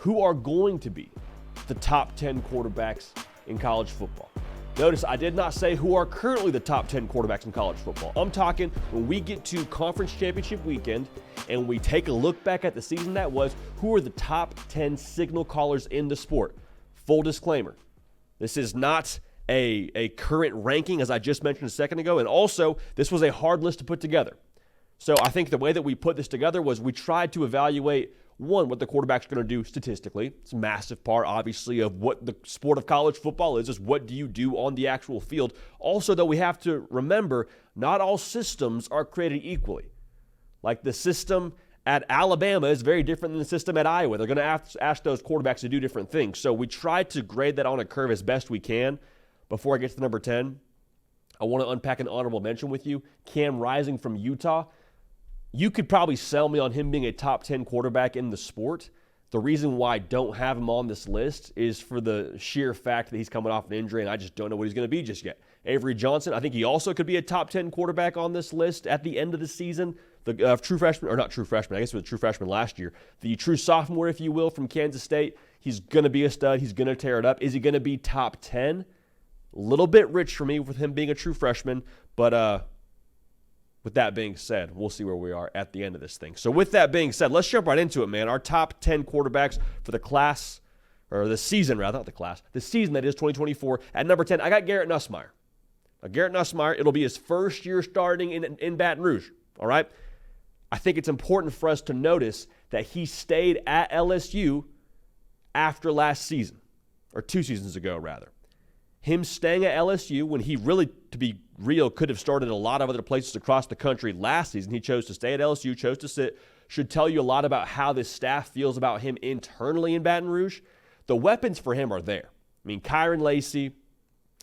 who are going to be the top 10 quarterbacks in college football. Notice I did not say who are currently the top 10 quarterbacks in college football. I'm talking when we get to conference championship weekend and we take a look back at the season that was, who are the top 10 signal callers in the sport? Full disclaimer, this is not a current ranking, as I just mentioned a second ago, and also this was a hard list to put together. So I think the way that we put this together was we tried to evaluate, one, what the quarterback's going to do statistically. It's a massive part, obviously, of what the sport of college football is what do you do on the actual field. Also, though, we have to remember, not all systems are created equally. Like the system at Alabama is very different than the system at Iowa. They're going to ask those quarterbacks to do different things. So we tried to grade that on a curve as best we can. Before I get to number 10, I want to unpack an honorable mention with you. Cam Rising from Utah. You could probably sell me on him being a top 10 quarterback in the sport. The reason why I don't have him on this list is for the sheer fact that he's coming off an injury, and I just don't know what he's going to be just yet. Avery Johnson, I think he also could be a top 10 quarterback on this list at the end of the season. The true freshman, or not true freshman, I guess it was a true freshman last year. The true sophomore, if you will, from Kansas State. He's going to be a stud. He's going to tear it up. Is he going to be top 10? A little bit rich for me with him being a true freshman, but with that being said, we'll see where we are at the end of this thing. So with that being said, let's jump right into it, man. Our top 10 quarterbacks for the class, or the season rather, not the class, the season that is 2024. At number 10, I got Garrettnus. Now, Garrettnus, it'll be his first year starting in Baton Rouge, all right? I think it's important for us to notice that he stayed at LSU after last season, or 2 seasons ago, rather. Him staying at LSU when he really, to be real, could have started a lot of other places across the country last season. He chose to stay at LSU, chose to sit, should tell you a lot about how this staff feels about him internally in Baton Rouge. The weapons for him are there. I mean, Kyron Lacey,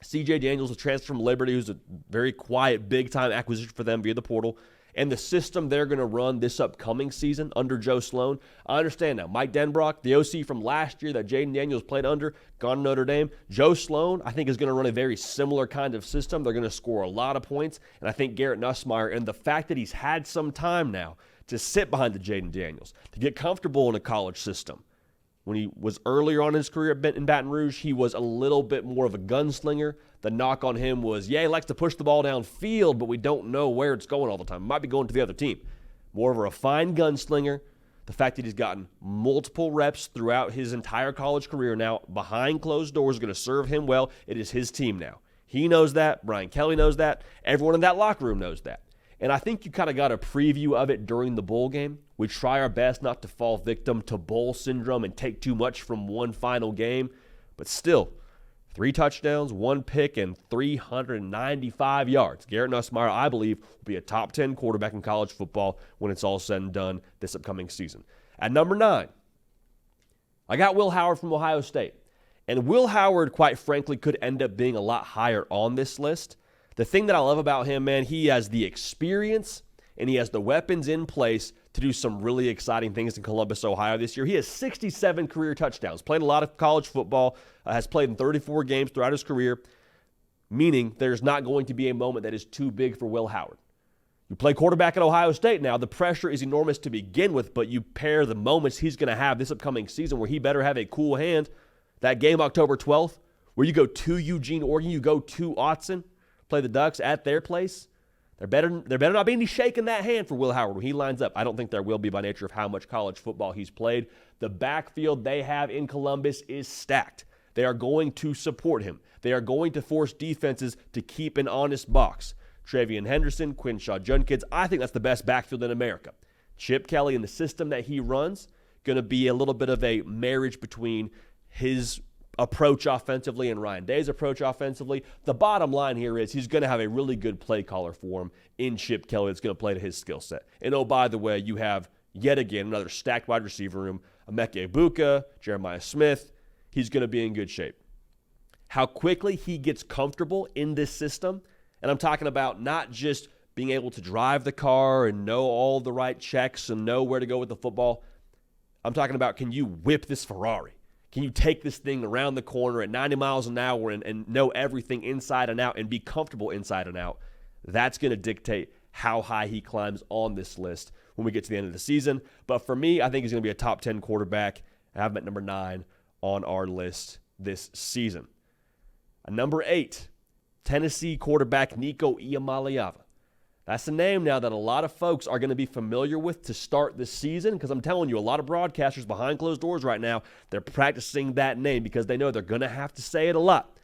C.J. Daniels, a transfer from Liberty, who's a very quiet, big-time acquisition for them via the portal, and the system they're going to run this upcoming season under Joe Sloan. I understand now. Mike Denbrock, the OC from last year that Jaden Daniels played under, gone to Notre Dame. Joe Sloan, I think, is going to run a very similar kind of system. They're going to score a lot of points, and I think Garrettnus, and the fact that he's had some time now to sit behind the Jaden Daniels, to get comfortable in a college system. When he was earlier on in his career in Baton Rouge, he was a little bit more of a gunslinger. The knock on him was, he likes to push the ball downfield, but we don't know where it's going all the time. It might be going to the other team. More of a refined gunslinger. The fact that he's gotten multiple reps throughout his entire college career now behind closed doors is going to serve him well. It is his team now. He knows that. Brian Kelly knows that. Everyone in that locker room knows that. And I think you kind of got a preview of it during the bowl game. We try our best not to fall victim to bowl syndrome and take too much from one final game. But still, 3 touchdowns, 1 pick, and 395 yards. Garrettnus, I believe, will be a top 10 quarterback in college football when it's all said and done this upcoming season. At number 9, I got Will Howard from Ohio State. And Will Howard, quite frankly, could end up being a lot higher on this list. The thing that I love about him, man, he has the experience and he has the weapons in place to do some really exciting things in Columbus, Ohio this year. He has 67 career touchdowns, played a lot of college football, has played in 34 games throughout his career, meaning there's not going to be a moment that is too big for Will Howard. You play quarterback at Ohio State now, the pressure is enormous to begin with, but you pair the moments he's going to have this upcoming season where he better have a cool hand. That game October 12th, where you go to Eugene, Oregon, you go to Autzen, play the Ducks at their place. There better not be any shaking that hand for Will Howard when he lines up. I don't think there will be by nature of how much college football he's played. The backfield they have in Columbus is stacked. They are going to support him. They are going to force defenses to keep an honest box. Travion Henderson, Quinshaw Judkins, I think that's the best backfield in America. Chip Kelly and the system that he runs, going to be a little bit of a marriage between his approach offensively and Ryan Day's approach offensively. The bottom line here is he's going to have a really good play caller for him in Chip Kelly that's going to play to his skill set. And oh, by the way, you have yet again another stacked wide receiver room. Emeka Egbuka, Jeremiah Smith. He's going to be in good shape. How quickly he gets comfortable in this system, and I'm talking about not just being able to drive the car and know all the right checks and know where to go with the football. I'm talking about, can you whip this Ferrari? Can you take this thing around the corner at 90 miles an hour and know everything inside and out and be comfortable inside and out? That's going to dictate how high he climbs on this list when we get to the end of the season. But for me, I think he's going to be a top 10 quarterback I have him at number 9 on our list this season. Number 8, Tennessee quarterback Nico Malava. That's a name now that a lot of folks are going to be familiar with to start this season, because I'm telling you, a lot of broadcasters behind closed doors right now, they're practicing that name because they know they're going to have to say it a lot.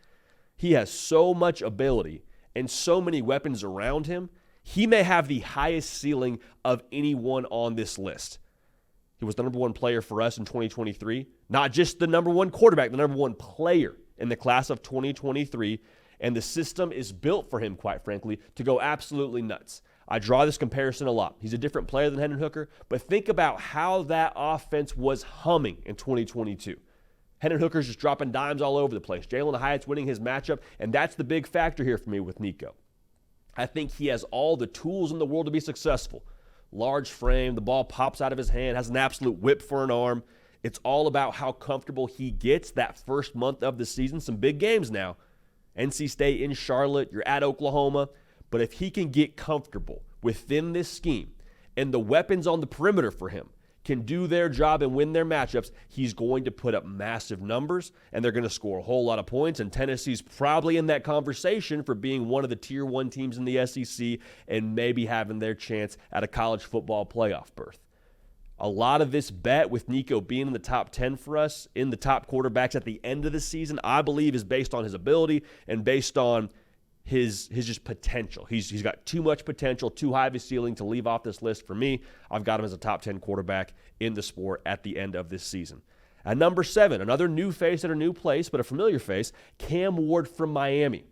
He has so much ability and so many weapons around him. He may have the highest ceiling of anyone on this list. He was the number 1 player for us in 2023. Not just the number 1 quarterback, the number 1 player in the class of 2023. And the system is built for him, quite frankly, to go absolutely nuts. I draw this comparison a lot. He's a different player than Hendon Hooker, but think about how that offense was humming in 2022. Hendon Hooker's just dropping dimes all over the place. Jalen Hyatt's winning his matchup, and that's the big factor here for me with Nico. I think he has all the tools in the world to be successful. Large frame, the ball pops out of his hand, has an absolute whip for an arm. It's all about how comfortable he gets that first month of the season. Some big games now. NC State in Charlotte, you're at Oklahoma. But if he can get comfortable within this scheme and the weapons on the perimeter for him can do their job and win their matchups, he's going to put up massive numbers, and they're going to score a whole lot of points. And Tennessee's probably in that conversation for being one of the Tier 1 teams in the SEC and maybe having their chance at a college football playoff berth. A lot of this bet with Nico being in the top 10 for us, in the top quarterbacks at the end of the season, I believe is based on his ability and based on his just potential. He's got too much potential, too high of a ceiling to leave off this list for me. I've got him as a top 10 quarterback in the sport at the end of this season. At number 7, another new face at a new place, but a familiar face, Cam Ward from Miami.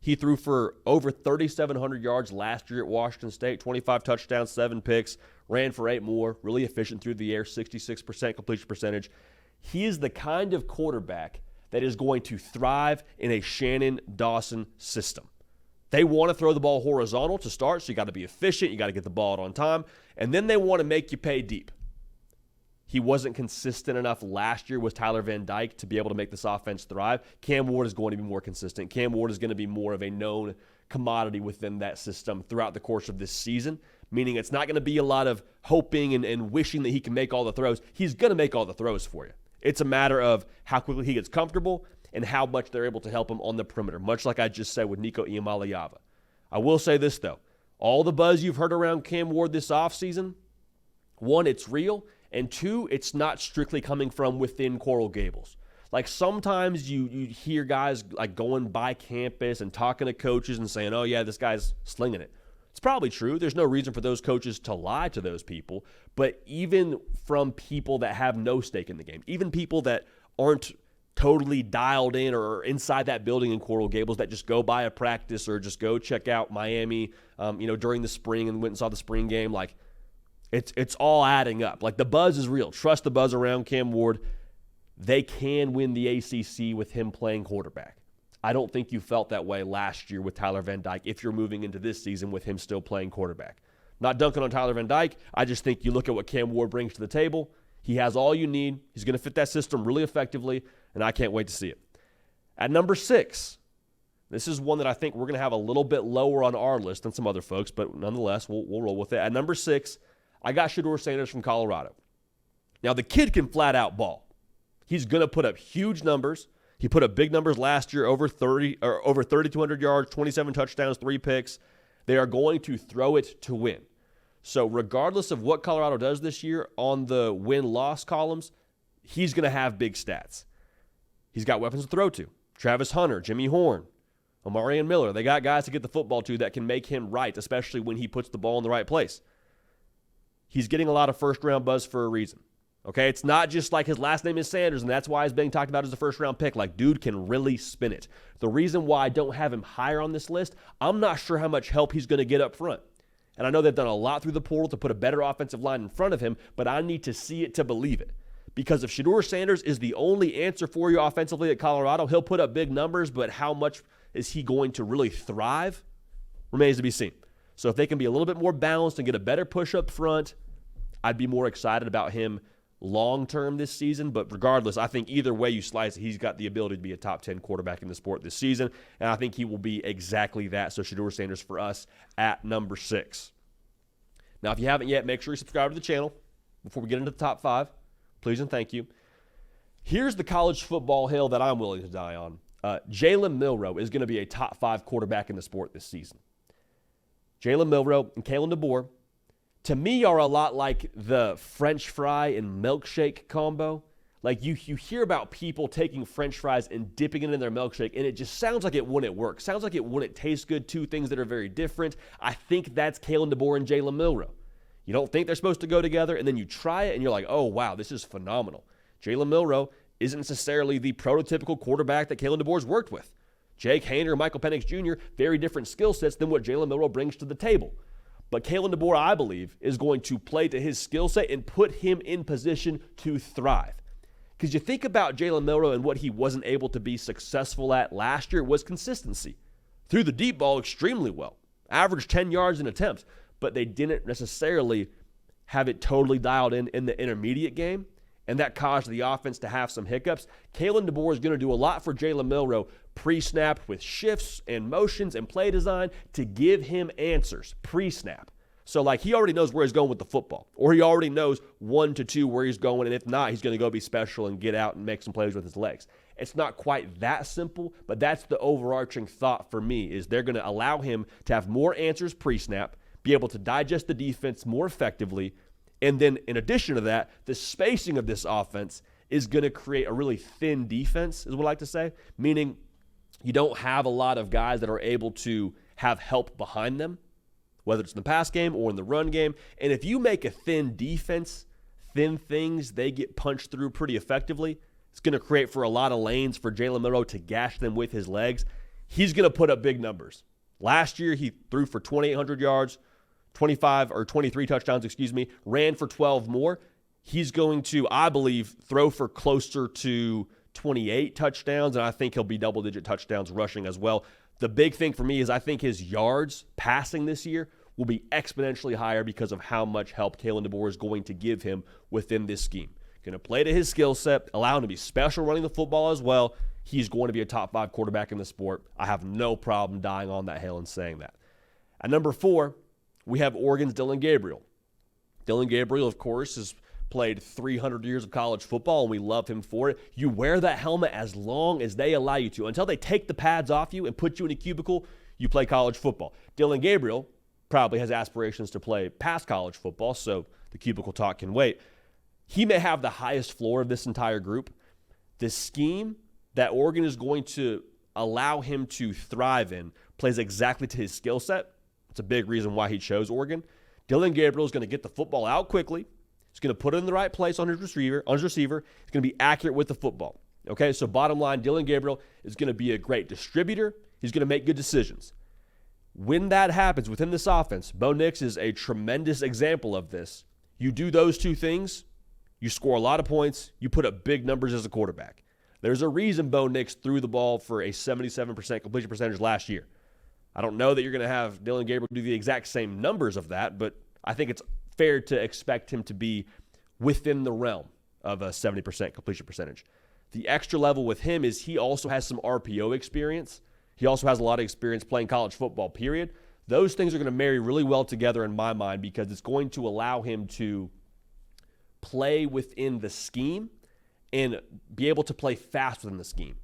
He threw for over 3,700 yards last year at Washington State, 25 touchdowns, 7 picks, ran for 8 more, really efficient through the air, 66% completion percentage. He is the kind of quarterback that is going to thrive in a Shannon Dawson system. They want to throw the ball horizontal to start, so you got to be efficient, you got to get the ball out on time, and then they want to make you pay deep. He wasn't consistent enough last year with Tyler Van Dyke to be able to make this offense thrive. Cam Ward is going to be more consistent. Cam Ward is going to be more of a known commodity within that system throughout the course of this season, meaning it's not going to be a lot of hoping and wishing that he can make all the throws. He's going to make all the throws for you. It's a matter of how quickly he gets comfortable and how much they're able to help him on the perimeter, much like I just said with Nico Malava. I will say this, though. All the buzz you've heard around Cam Ward this offseason, 1, it's real, and 2, it's not strictly coming from within Coral Gables. Like sometimes you hear guys like going by campus and talking to coaches and saying, oh, yeah, this guy's slinging it. It's probably true. There's no reason for those coaches to lie to those people. But even from people that have no stake in the game, even people that aren't totally dialed in or inside that building in Coral Gables that just go by a practice or just go check out Miami, during the spring and went and saw the spring game, like it's all adding up. Like the buzz is real. Trust the buzz around Cam Ward. They can win the ACC with him playing quarterback. I don't think you felt that way last year with Tyler Van Dyke if you're moving into this season with him still playing quarterback. Not dunking on Tyler Van Dyke. I just think you look at what Cam Ward brings to the table. He has all you need. He's going to fit that system really effectively, and I can't wait to see it. At number 6, this is one that I think we're going to have a little bit lower on our list than some other folks, but nonetheless, we'll roll with it. At number 6, I got Shedeur Sanders from Colorado. Now, the kid can flat out ball. He's going to put up huge numbers. He put up big numbers last year, over 3,200 yards, 27 touchdowns, 3 picks. They are going to throw it to win. So regardless of what Colorado does this year on the win-loss columns, he's going to have big stats. He's got weapons to throw to. Travis Hunter, Jimmy Horn, Omarion Miller. They got guys to get the football to that can make him right, especially when he puts the ball in the right place. He's getting a lot of first-round buzz for a reason. Okay, it's not just like his last name is Sanders, and that's why he's being talked about as a first-round pick. Like, dude can really spin it. The reason why I don't have him higher on this list, I'm not sure how much help he's going to get up front. And I know they've done a lot through the portal to put a better offensive line in front of him, but I need to see it to believe it. Because if Shedeur Sanders is the only answer for you offensively at Colorado, he'll put up big numbers, but how much is he going to really thrive remains to be seen. So if they can be a little bit more balanced and get a better push up front, I'd be more excited about him long-term this season, but regardless, I think either way you slice it, he's got the ability to be a top 10 quarterback in the sport this season, and I think he will be exactly that. So Shedeur Sanders for us at number 6. Now, if you haven't yet, make sure you subscribe to the channel before we get into the top 5. Please and thank you. Here's the college football hill that I'm willing to die on. Jalen Milroe is going to be a top 5 quarterback in the sport this season. Jalen Milroe and Kalen DeBoer, to me, are a lot like the French fry and milkshake combo. Like you hear about people taking French fries and dipping it in their milkshake, and it just sounds like it wouldn't work. Sounds like it wouldn't taste good. Two things that are very different. I think that's Kalen DeBoer and Jalen Milroe. You don't think they're supposed to go together, and then you try it, and you're like, oh, wow, this is phenomenal. Jalen Milroe isn't necessarily the prototypical quarterback that Kalen DeBoer's worked with. Jake Haener, Michael Penix Jr., very different skill sets than what Jalen Milroe brings to the table. But Kalen DeBoer, I believe, is going to play to his skill set and put him in position to thrive. Because you think about Jalen Milroe and what he wasn't able to be successful at last year was consistency. Threw the deep ball extremely well. Averaged 10 yards in attempts. But they didn't necessarily have it totally dialed in the intermediate game. And that caused the offense to have some hiccups. Kalen DeBoer is going to do a lot for Jalen Milroe pre-snap with shifts and motions and play design to give him answers pre-snap. So, like, he already knows where he's going with the football. Or he already knows 1 to 2 where he's going. And if not, he's going to go be special and get out and make some plays with his legs. It's not quite that simple, but that's the overarching thought for me, is they're going to allow him to have more answers pre-snap, be able to digest the defense more effectively. And then in addition to that, the spacing of this offense is going to create a really thin defense, is what I like to say, meaning you don't have a lot of guys that are able to have help behind them, whether it's in the pass game or in the run game. And if you make a thin defense, thin things, they get punched through pretty effectively. It's going to create for a lot of lanes for Jalen Milroe to gash them with his legs. He's going to put up big numbers. Last year, he threw for 2,800 yards, 23 touchdowns, ran for 12 more. He's going to, I believe, throw for closer to 28 touchdowns, and I think he'll be double-digit touchdowns rushing as well. The big thing for me is I think his yards passing this year will be exponentially higher because of how much help Kalen DeBoer is going to give him within this scheme. Going to play to his skill set, allow him to be special running the football as well. He's going to be a top 5 quarterback in the sport. I have no problem dying on that hill and saying that. At number 4, we have Oregon's Dillon Gabriel. Dillon Gabriel, of course, has played 300 years of college football, and we love him for it. You wear that helmet as long as they allow you to. Until they take the pads off you and put you in a cubicle, you play college football. Dillon Gabriel probably has aspirations to play past college football, so the cubicle talk can wait. He may have the highest floor of this entire group. The scheme that Oregon is going to allow him to thrive in plays exactly to his skill set. It's a big reason why he chose Oregon. Dillon Gabriel is going to get the football out quickly. He's going to put it in the right place on his receiver. He's going to be accurate with the football. Okay, so bottom line, Dillon Gabriel is going to be a great distributor. He's going to make good decisions. When that happens within this offense, Bo Nix is a tremendous example of this. You do those two things, you score a lot of points, you put up big numbers as a quarterback. There's a reason Bo Nix threw the ball for a 77% completion percentage last year. I don't know that you're going to have Dillon Gabriel do the exact same numbers of that, but I think it's fair to expect him to be within the realm of a 70% completion percentage. The extra level with him is he also has some RPO experience. He also has a lot of experience playing college football, period. Those things are going to marry really well together in my mind because it's going to allow him to play within the scheme and be able to play fast within the scheme.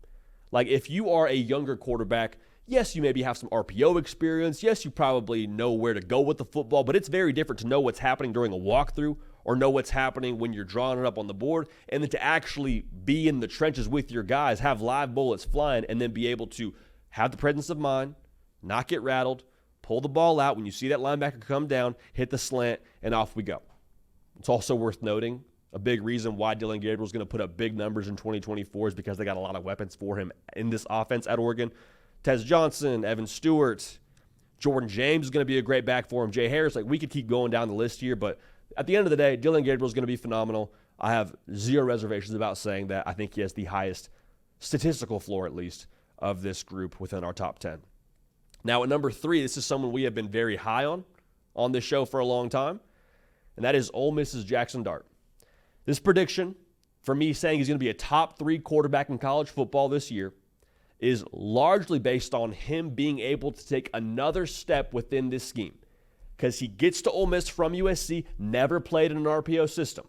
Like if you are a younger quarterback, yes, you maybe have some RPO experience. Yes, you probably know where to go with the football, but it's very different to know what's happening during a walkthrough or know what's happening when you're drawing it up on the board, and then to actually be in the trenches with your guys, have live bullets flying, and then be able to have the presence of mind, not get rattled, pull the ball out when you see that linebacker come down, hit the slant, and off we go. It's also worth noting a big reason why Dillon Gabriel is going to put up big numbers in 2024 is because they got a lot of weapons for him in this offense at Oregon. Tez Johnson, Evan Stewart, Jordan James is going to be a great back for him. Jay Harris, like we could keep going down the list here, but at the end of the day, Dillon Gabriel is going to be phenomenal. I have zero reservations about saying that. I think he has the highest statistical floor, at least, of this group within our top 10. Now, at number 3, this is someone we have been very high on this show for a long time, and that is Ole Miss's Jackson Dart. This prediction, for me saying he's going to be a top 3 quarterback in college football this year, is largely based on him being able to take another step within this scheme. Because he gets to Ole Miss from USC, never played in an RPO system.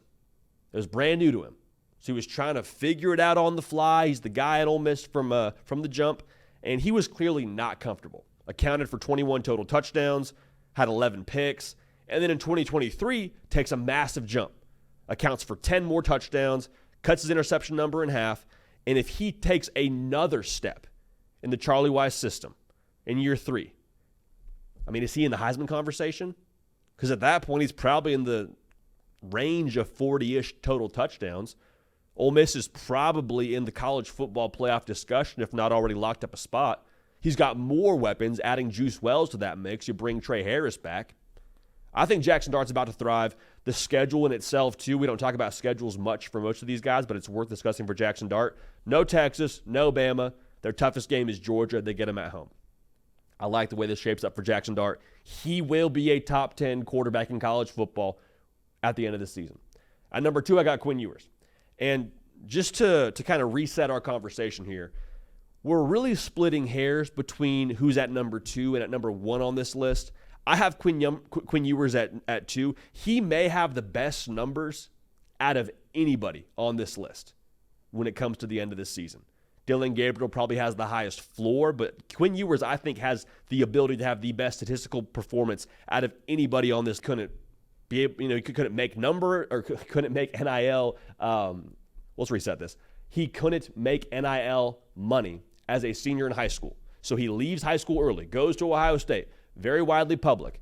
It was brand new to him. So he was trying to figure it out on the fly. He's the guy at Ole Miss from the jump, and he was clearly not comfortable. Accounted for 21 total touchdowns, had 11 picks, and then in 2023 takes a massive jump. Accounts for 10 more touchdowns, cuts his interception number in half, and if he takes another step in the Charlie Wise system in year 3, I mean, is he in the Heisman conversation? Because at that point, he's probably in the range of 40-ish total touchdowns. Ole Miss is probably in the college football playoff discussion, if not already locked up a spot. He's got more weapons, adding Juice Wells to that mix. You bring Trey Harris back. I think Jackson Dart's about to thrive. The schedule in itself, too. We don't talk about schedules much for most of these guys, but it's worth discussing for Jackson Dart. No Texas, no Bama. Their toughest game is Georgia. They get him at home. I like the way this shapes up for Jackson Dart. He will be a top 10 quarterback in college football at the end of the season. At number 2, I got Quinn Ewers. And just to kind of reset our conversation here, we're really splitting hairs between who's at number 2 and at number 1 on this list. I have Quinn Ewers at 2. He may have the best numbers out of anybody on this list when it comes to the end of this season. Dylan Gabriel probably has the highest floor, but Quinn Ewers, I think, has the ability to have the best statistical performance out of anybody on this. Couldn't make number or couldn't make NIL. Let's reset this. He couldn't make NIL money as a senior in high school. So he leaves high school early, goes to Ohio State, very widely public,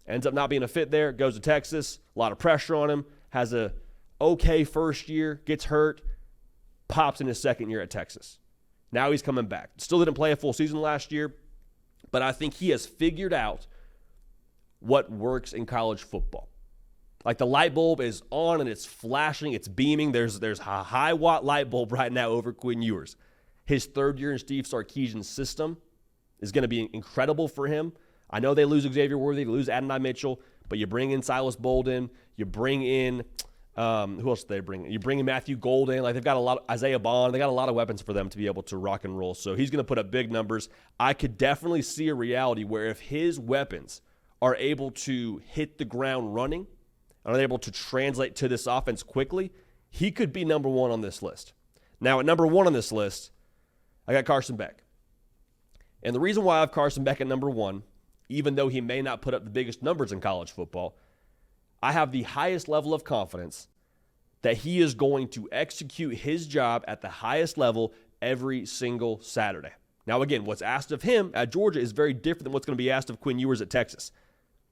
ends up not being a fit there, goes to Texas, a lot of pressure on him, has a okay first year, gets hurt, pops in his second year at Texas. Now he's coming back. Still didn't play a full season last year, but I think he has figured out what works in college football. Like the light bulb is on and it's flashing, it's beaming. There's a high watt light bulb right now over Quinn Ewers. His third year in Steve Sarkisian's system is going to be incredible for him. I know they lose Xavier Worthy, they lose Adonai Mitchell, but you bring in Silas Bolden, you bring in who else do they bring in? You bring in Matthew Golden. Like they've got a lot of Isaiah Bond. They got a lot of weapons for them to be able to rock and roll. So he's going to put up big numbers. I could definitely see a reality where if his weapons are able to hit the ground running, and are able to translate to this offense quickly, he could be number 1 on this list. Now, at number 1 on this list, I got Carson Beck. And the reason why I have Carson Beck at number 1, even though he may not put up the biggest numbers in college football, I have the highest level of confidence that he is going to execute his job at the highest level every single Saturday. Now, again, what's asked of him at Georgia is very different than what's going to be asked of Quinn Ewers at Texas.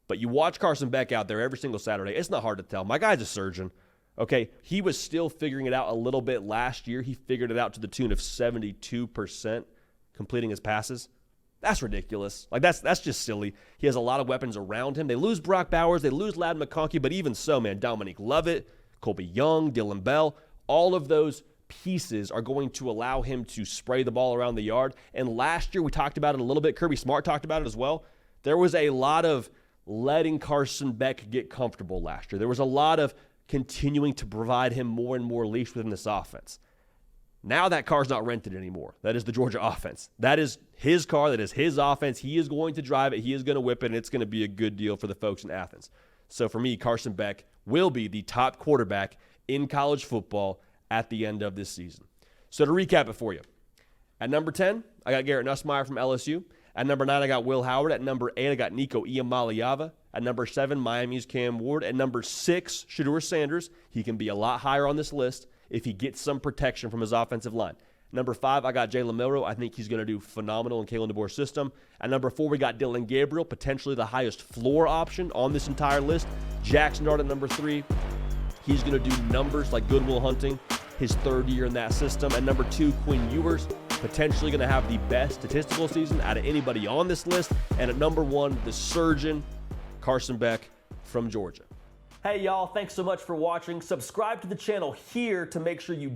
But you watch Carson Beck out there every single Saturday, it's not hard to tell. My guy's a surgeon, okay? He was still figuring it out a little bit last year. He figured it out to the tune of 72% completing his passes. That's ridiculous. Like, that's just silly. He has a lot of weapons around him. They lose Brock Bowers. They lose Ladd McConkey. But even so, man, Dominique Lovett, Colby Young, Dylan Bell, all of those pieces are going to allow him to spray the ball around the yard. And last year, we talked about it a little bit. Kirby Smart talked about it as well. There was a lot of letting Carson Beck get comfortable last year. There was a lot of continuing to provide him more and more leash within this offense. Now that car's not rented anymore. That is the Georgia offense. That is his car. That is his offense. He is going to drive it. He is going to whip it, and it's going to be a good deal for the folks in Athens. So for me, Carson Beck will be the top quarterback in college football at the end of this season. So to recap it for you, at number 10, I got Garrettnus from LSU. At number 9, I got Will Howard. At number 8, I got Nico Iamaleava. At number 7, Miami's Cam Ward. At number 6, Shedeur Sanders. He can be a lot higher on this list if he gets some protection from his offensive line. Number 5, I got Jalen Milroe. I think he's going to do phenomenal in Kalen DeBoer's system. At number 4, we got Dylan Gabriel, potentially the highest floor option on this entire list. Jackson Dart at number 3. He's going to do numbers like Goodwill Hunting, his third year in that system. At number 2, Quinn Ewers, potentially going to have the best statistical season out of anybody on this list. And at number 1, the surgeon, Carson Beck from Georgia. Hey, y'all, thanks so much for watching. Subscribe to the channel here to make sure you